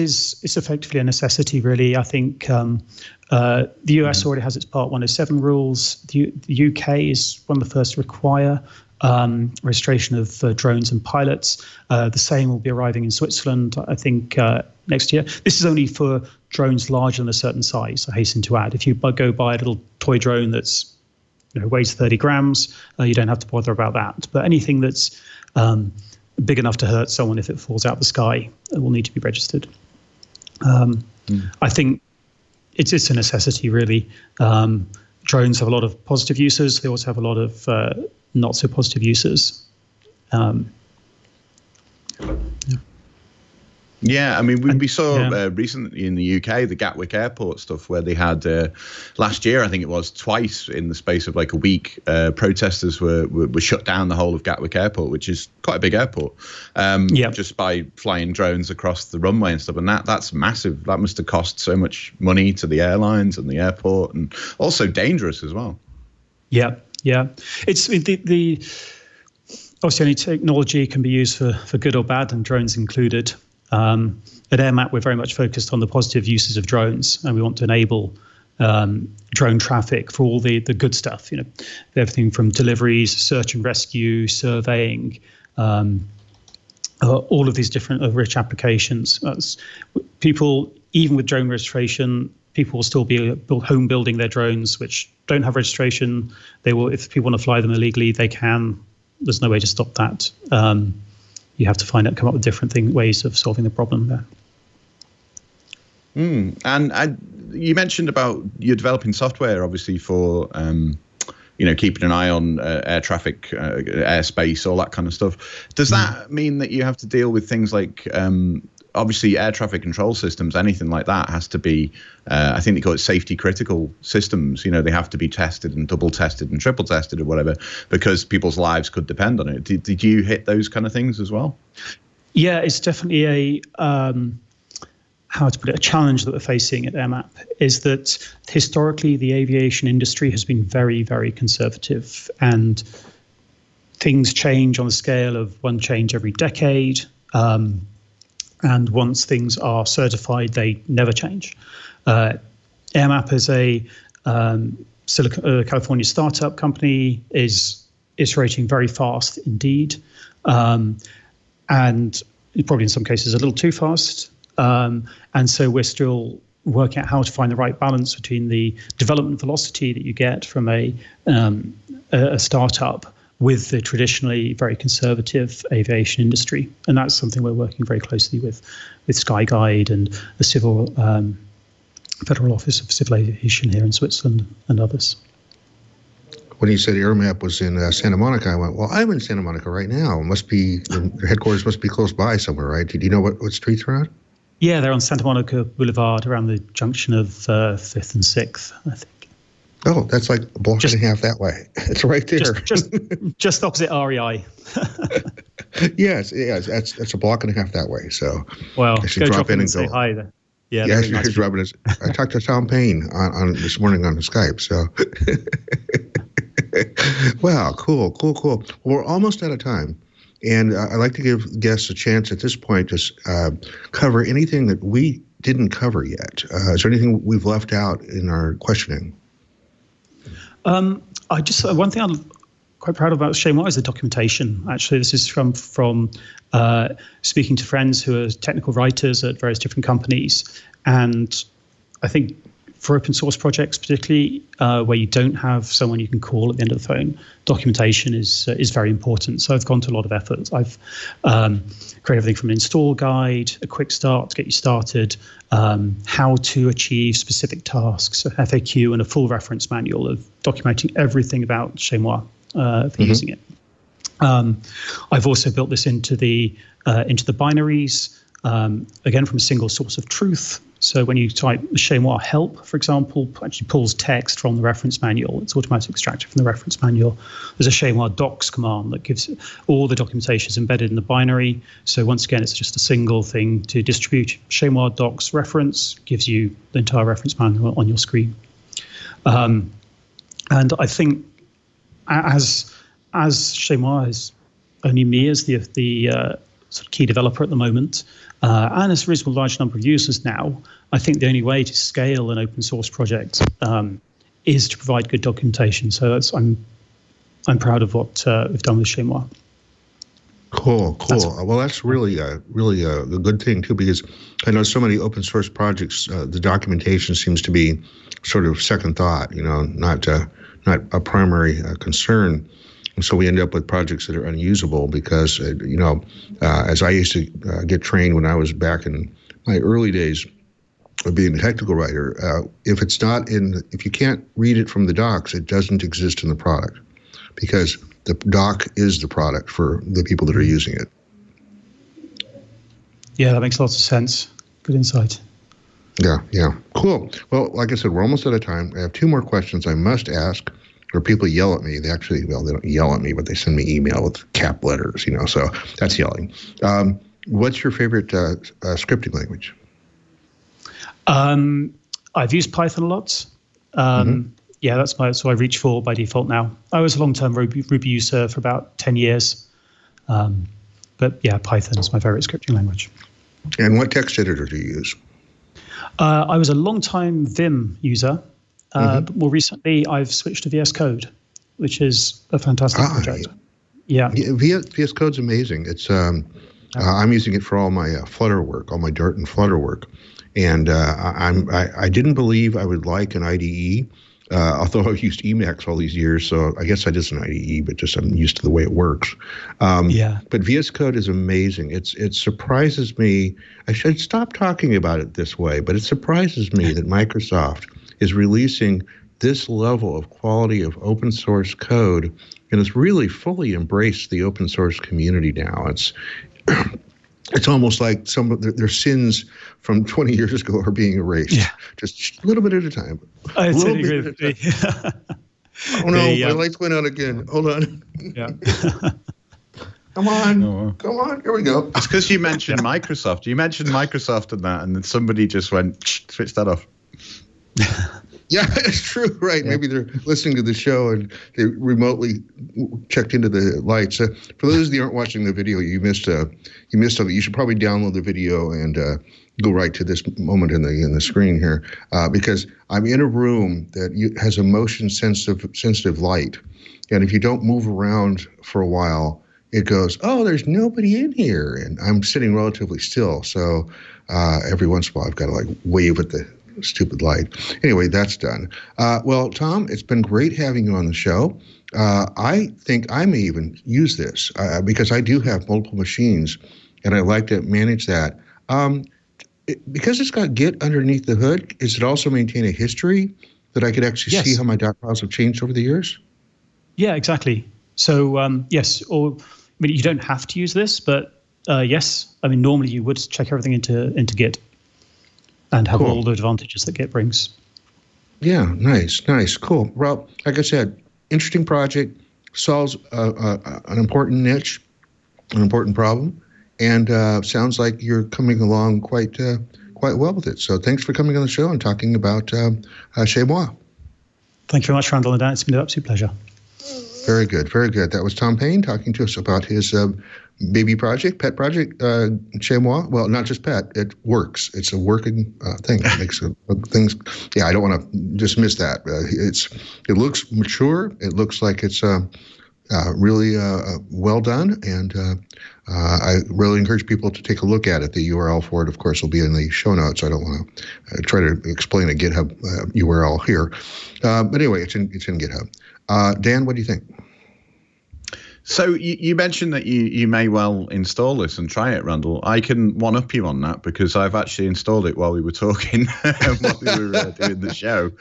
Speaker 5: effectively a necessity, really. I think the US already has its Part 107 rules. The UK is one of the first to require registration of drones and pilots. The same will be arriving in Switzerland, I think, next year. This is only for drones larger than a certain size, I hasten to add. If you go buy a little toy drone that's weighs 30 grams, you don't have to bother about that. But anything that's big enough to hurt someone if it falls out the sky will need to be registered. I think it's a necessity, really. Drones have a lot of positive uses. They also have a lot of not so positive uses.
Speaker 4: Yeah, I mean, we saw recently in the UK, the Gatwick Airport stuff, where they had last year, I think it was, twice in the space of like a week, protesters were shut down the whole of Gatwick Airport, which is quite a big airport, just by flying drones across the runway and stuff. And that's massive. That must have cost so much money to the airlines and the airport, and also dangerous as well. Yeah.
Speaker 5: It's the obviously any technology can be used for good or bad, and drones included. At AirMap, we're very much focused on the positive uses of drones, and we want to enable drone traffic for all the good stuff. Everything from deliveries, search and rescue, surveying, all of these different rich applications. People, even with drone registration, people will still be home building their drones, which don't have registration. They will, if people want to fly them illegally, they can. There's no way to stop that. You have to come up with different ways of solving the problem there.
Speaker 4: And you mentioned about you're developing software, obviously, for keeping an eye on air traffic, airspace, all that kind of stuff. Does that mean that you have to deal with things like, obviously, air traffic control systems? Anything like that has to be, I think they call it safety critical systems. They have to be tested and double tested and triple tested or whatever, because people's lives could depend on it. Did you hit those kind of things as well?
Speaker 5: Yeah, it's definitely a challenge that we're facing at AirMap is that historically the aviation industry has been very, very conservative, and things change on the scale of one change every decade. And once things are certified, they never change. AirMap is a California startup company, is iterating very fast indeed, and probably in some cases a little too fast. And so we're still working out how to find the right balance between the development velocity that you get from a startup with the traditionally very conservative aviation industry. And that's something we're working very closely with SkyGuide and the Federal Office of Civil Aviation here in Switzerland and others.
Speaker 1: When you said AirMap was in Santa Monica, I went, well, I'm in Santa Monica right now. The headquarters must be close by somewhere, right? Do you know what streets are on?
Speaker 5: Yeah, they're on Santa Monica Boulevard around the junction of 5th and 6th, I think.
Speaker 1: Oh, that's like a block and a half that way. It's right there.
Speaker 5: Just opposite REI.
Speaker 1: Yes, that's a block and a half that way. So
Speaker 5: well,
Speaker 1: I should drop in and
Speaker 5: say
Speaker 1: go.
Speaker 5: Hi there. Yeah,
Speaker 1: nice. I talked to Tom Payne on this morning on Skype. So, wow, cool. Well, we're almost out of time. And I'd like to give guests a chance at this point to cover anything that we didn't cover yet. Is there anything we've left out in our questioning? One
Speaker 5: thing I'm quite proud about Chezmoi is the documentation. Actually, this is from speaking to friends who are technical writers at various different companies. And I think for open source projects, particularly where you don't have someone you can call at the end of the phone, documentation is very important. So I've gone to a lot of effort. I've created everything from an install guide, a quick start to get you started, how to achieve specific tasks, a FAQ, and a full reference manual of documenting everything about Chezmoi for using it. I've also built this into the binaries, again from a single source of truth. So when you type Chezmoi help, for example, actually pulls text from the reference manual. It's automatically extracted from the reference manual. There's a Chezmoi docs command that gives all the documentation is embedded in the binary. So once again, it's just a single thing to distribute. Chezmoi docs reference gives you the entire reference manual on your screen. And I think as Chezmoi is only me as the sort of key developer at the moment, and as a reasonably large number of users now, I think the only way to scale an open source project is to provide good documentation. So I'm proud of what we've done with Chezmoi.
Speaker 1: Cool. Well, that's really a good thing too, because I know so many open source projects, the documentation seems to be sort of second thought, not a primary concern. And so we end up with projects that are unusable because, as I used to get trained when I was back in my early days of being a technical writer, if you can't read it from the docs, it doesn't exist in the product, because the doc is the product for the people that are using it.
Speaker 5: Yeah, that makes lots of sense. Good insight.
Speaker 1: Yeah. Cool. Well, like I said, we're almost out of time. I have two more questions I must ask. Or people yell at me. They don't yell at me, but they send me email with cap letters, so that's yelling. What's your favorite scripting language?
Speaker 5: I've used Python a lot. Yeah, that's so I reach for by default now. I was a long-term Ruby user for about 10 years. But yeah, Python is my favorite scripting language.
Speaker 1: And what text editor do you use?
Speaker 5: I was a long-time Vim user. But more recently, I've switched to VS Code, which is a fantastic project.
Speaker 1: Yeah, VS Code's amazing. It's I'm using it for all my Flutter work, all my Dart and Flutter work. And I didn't believe I would like an IDE, although I've used Emacs all these years. So I guess I just an IDE, but just I'm used to the way it works. But VS Code is amazing. It surprises me. I should stop talking about it this way, but it surprises me that Microsoft is releasing this level of quality of open source code and has really fully embraced the open source community now. It's almost like some of their sins from 20 years ago are being erased, just a little bit at a time.
Speaker 5: I totally agree with you.
Speaker 1: Oh no, my lights went out again. Hold on.
Speaker 5: Yeah.
Speaker 1: Come on, come on. Here we go.
Speaker 4: It's because you mentioned Microsoft. You mentioned Microsoft and that, and then somebody just went, switch that off.
Speaker 1: Yeah, it's true, right? Yeah. Maybe they're listening to the show and they remotely checked into the lights. For those of you who aren't watching the video, you missed something. You should probably download the video and go right to this moment in the screen here, because I'm in a room that has a motion sensitive light, and if you don't move around for a while, it goes, oh, there's nobody in here, and I'm sitting relatively still, so every once in a while I've got to like wave at the stupid light. Anyway, that's done. Well, Tom, it's been great having you on the show. I think I may even use this because I do have multiple machines, and I like to manage that. Because it's got Git underneath the hood, does it also maintain a history that I could actually see how my dot files have changed over the years?
Speaker 5: Yeah, exactly. So yes, or I mean, you don't have to use this, but yes, I mean, normally you would check everything into Git and have all the advantages that Git brings. Yeah,
Speaker 1: nice, cool. Well, like I said, interesting project, solves an important niche, an important problem, and sounds like you're coming along quite well with it. So thanks for coming on the show and talking about Chezmoi.
Speaker 5: Thank you very much, Randal and Dan. It's been an absolute pleasure.
Speaker 1: Very good, very good. That was Tom Payne talking to us about his baby project, pet project, Chezmoi. Well, not just pet, it works. It's a working thing. It makes things. Yeah, I don't want to dismiss that. It looks mature. It looks like it's really well done, and I really encourage people to take a look at it. The URL for it, of course, will be in the show notes. I don't want to try to explain a GitHub URL here, but anyway, it's in GitHub. Dan, what do you think?
Speaker 4: So you mentioned that you may well install this and try it, Randal. I can one-up you on that because I've actually installed it while we were talking, while we were doing the show.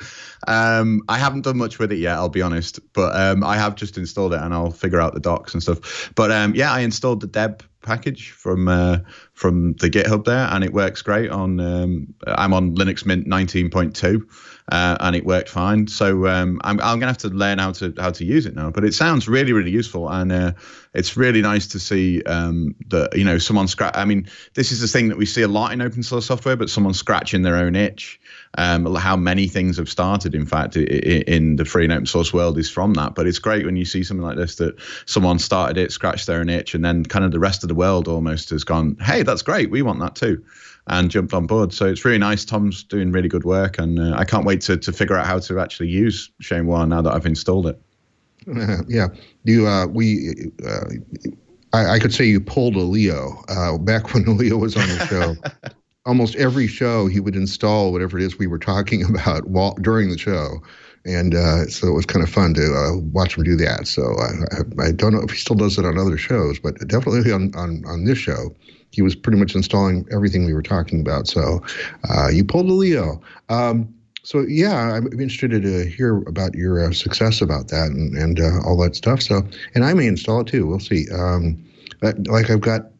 Speaker 4: I haven't done much with it yet, I'll be honest, but I have just installed it and I'll figure out the docs and stuff. But yeah, I installed the deb package from the GitHub there, and it works great on. I'm on Linux Mint 19.2. And it worked fine. So I'm gonna have to learn how to use it now. But it sounds really, really useful, and it's really nice to see that someone scratch. I mean, this is the thing that we see a lot in open source software, but someone scratching their own itch. How many things have started, in fact, in the free and open source world is from that. But it's great when you see something like this, that someone started it, scratched their own itch, and then kind of the rest of the world almost has gone, hey, that's great, we want that too, and jumped on board. So it's really nice. Tom's doing really good work, and I can't wait to figure out how to actually use Chezmoi now that I've installed it.
Speaker 1: Yeah, I could say you pulled a Leo back when Leo was on the show. Almost every show he would install whatever it is we were talking about during the show, and so it was kind of fun to watch him do that. So I don't know if he still does it on other shows, but definitely on this show, he was pretty much installing everything we were talking about. So you pulled a Leo. So yeah, I'm interested to hear about your success about that and all that stuff. So, and I may install it too. We'll see. Like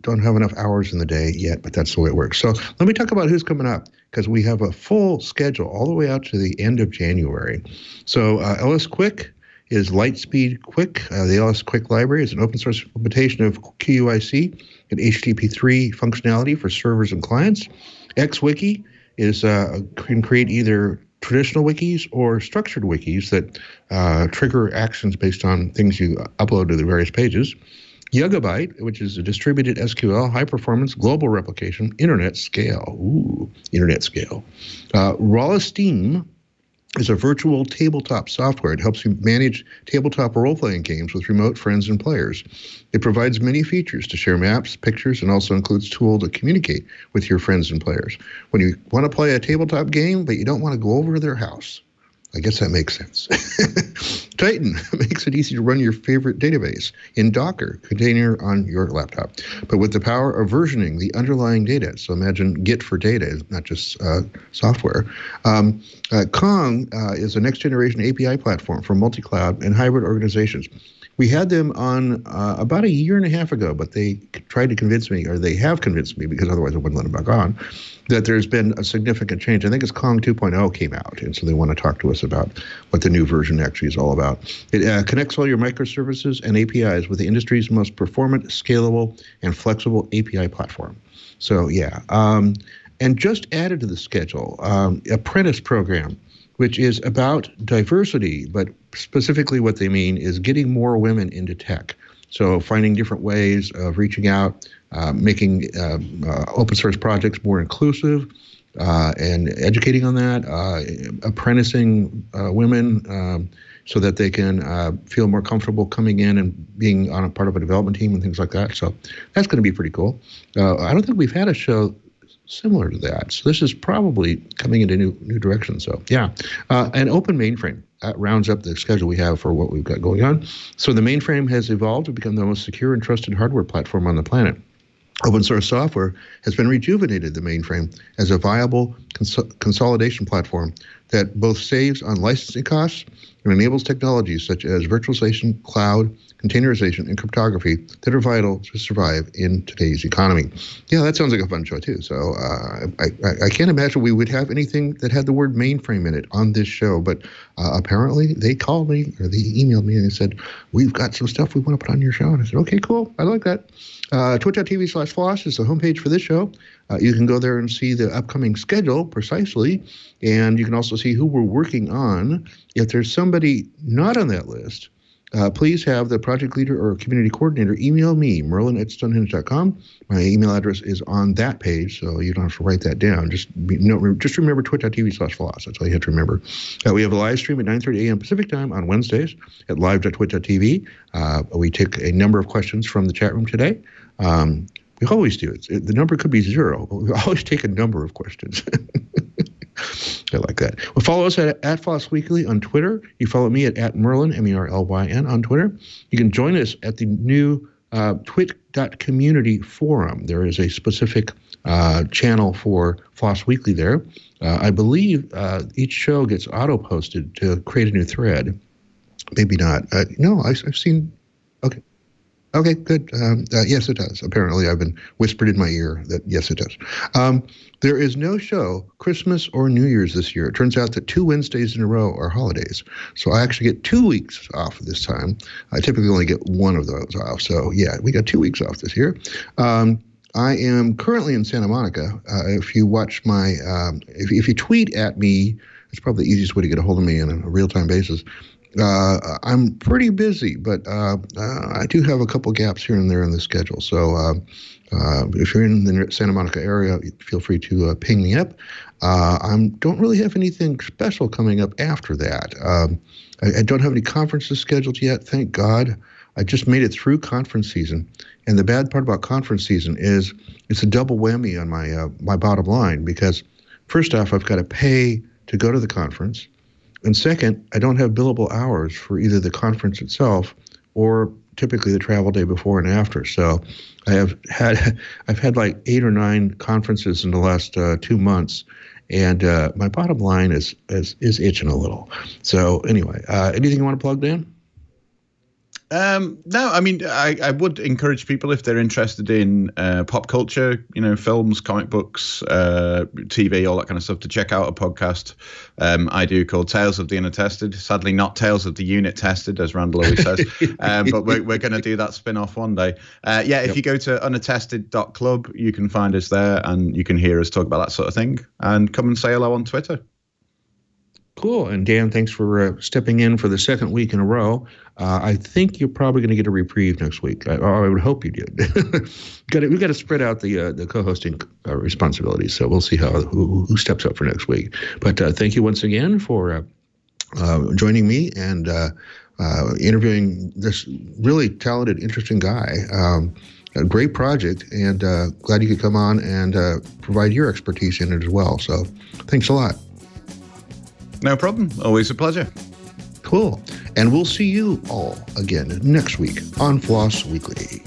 Speaker 1: don't have enough hours in the day yet, but that's the way it works. So let me talk about who's coming up, because we have a full schedule all the way out to the end of January. So LS Quick is Lightspeed Quick. The LS Quick library is an open source implementation of QUIC and HTTP3 functionality for servers and clients. XWiki can create either traditional wikis or structured wikis that trigger actions based on things you upload to the various pages. Yugabyte, which is a distributed SQL, high-performance, global replication, internet scale. Ooh, internet scale. Rolla Steam is a virtual tabletop software. It helps you manage tabletop role-playing games with remote friends and players. It provides many features to share maps, pictures, and also includes tools to communicate with your friends and players. When you want to play a tabletop game, but you don't want to go over to their house, I guess that makes sense. Titan makes it easy to run your favorite database in Docker container on your laptop, but with the power of versioning the underlying data. So imagine Git for data, not just software. Kong is a next-generation API platform for multi-cloud and hybrid organizations. We had them on about a year and a half ago, but they tried to convince me, or they have convinced me, because otherwise I wouldn't let them back on, that there's been a significant change. I think it's Kong 2.0 came out, and so they want to talk to us about what the new version actually is all about. It connects all your microservices and APIs with the industry's most performant, scalable, and flexible API platform. So yeah, and just added to the schedule, Apprentice program, which is about diversity, but specifically what they mean is getting more women into tech. So finding different ways of reaching out, making open source projects more inclusive, and educating on that, apprenticing women so that they can feel more comfortable coming in and being on a part of a development team and things like that. So that's going to be pretty cool. I don't think we've had a show similar to that. So this is probably coming into new direction. So yeah, an open mainframe rounds up the schedule we have for what we've got going on. So the mainframe has evolved to become the most secure and trusted hardware platform on the planet. Open source software has been rejuvenated the mainframe as a viable consolidation platform that both saves on licensing costs and enables technologies such as virtualization, cloud, containerization, and cryptography that are vital to survive in today's economy. Yeah, that sounds like a fun show too. So I can't imagine we would have anything that had the word mainframe in it on this show, but apparently they called me or they emailed me and they said, we've got some stuff we want to put on your show. And I said, okay, cool. I like that. Twitch.tv/FLOSS is the homepage for this show. You can go there and see the upcoming schedule precisely, and you can also see who we're working on. If there's somebody not on that list, please have the project leader or community coordinator email me, merlin@stonehenge.com. My email address is on that page, so you don't have to write that down. Just remember twitch.tv/FLOSS. That's all you have to remember. We have a live stream at 9:30 a.m. Pacific time on Wednesdays at live.twitch.tv. We take a number of questions from the chat room today. We always do. The number could be 0, but we always take a number of questions. I like that. Well, follow us at FLOSS Weekly on Twitter. You follow me at Merlin, MERLYN on Twitter. You can join us at the new twit.community forum. There is a specific channel for FLOSS Weekly there. I believe each show gets auto-posted to create a new thread. Maybe not. No, I've seen... Okay. Okay, good. Yes, it does. Apparently, I've been whispered in my ear that yes, it does. There is no show, Christmas or New Year's this year. It turns out that 2 Wednesdays in a row are holidays. So I actually get 2 weeks off this time. I typically only get 1 of those off. So yeah, we got 2 weeks off this year. I am currently in Santa Monica. If you watch my, if you tweet at me, it's probably the easiest way to get a hold of me on a real-time basis. I'm pretty busy, but I do have a couple gaps here and there in the schedule. So if you're in the Santa Monica area, feel free to ping me up. I don't really have anything special coming up after that. I don't have any conferences scheduled yet, thank God. I just made it through conference season. And the bad part about conference season is it's a double whammy on my bottom line, because first off, I've got to pay to go to the conference. And second, I don't have billable hours for either the conference itself or typically the travel day before and after. So I've had like 8 or 9 conferences in the last 2 months, and my bottom line is itching a little. So anyway, anything you want to plug, Dan?
Speaker 4: No, I mean, I would encourage people, if they're interested in pop culture, films, comic books, TV, all that kind of stuff, to check out a podcast I do called Tales of the Unattested. Sadly, not Tales of the Unit Tested, as Randal always says, but we're going to do that spin-off one day. If you go to unattested.club, you can find us there and you can hear us talk about that sort of thing. And come and say hello on Twitter.
Speaker 1: Cool. And Dan, thanks for stepping in for the second week in a row. I think you're probably going to get a reprieve next week. I would hope you did. We've got to spread out the co-hosting responsibilities. So we'll see who steps up for next week. But thank you once again for joining me and interviewing this really talented, interesting guy. A great project, and glad you could come on and provide your expertise in it as well. So thanks a lot.
Speaker 4: No problem. Always a pleasure.
Speaker 1: Cool. And we'll see you all again next week on FLOSS Weekly.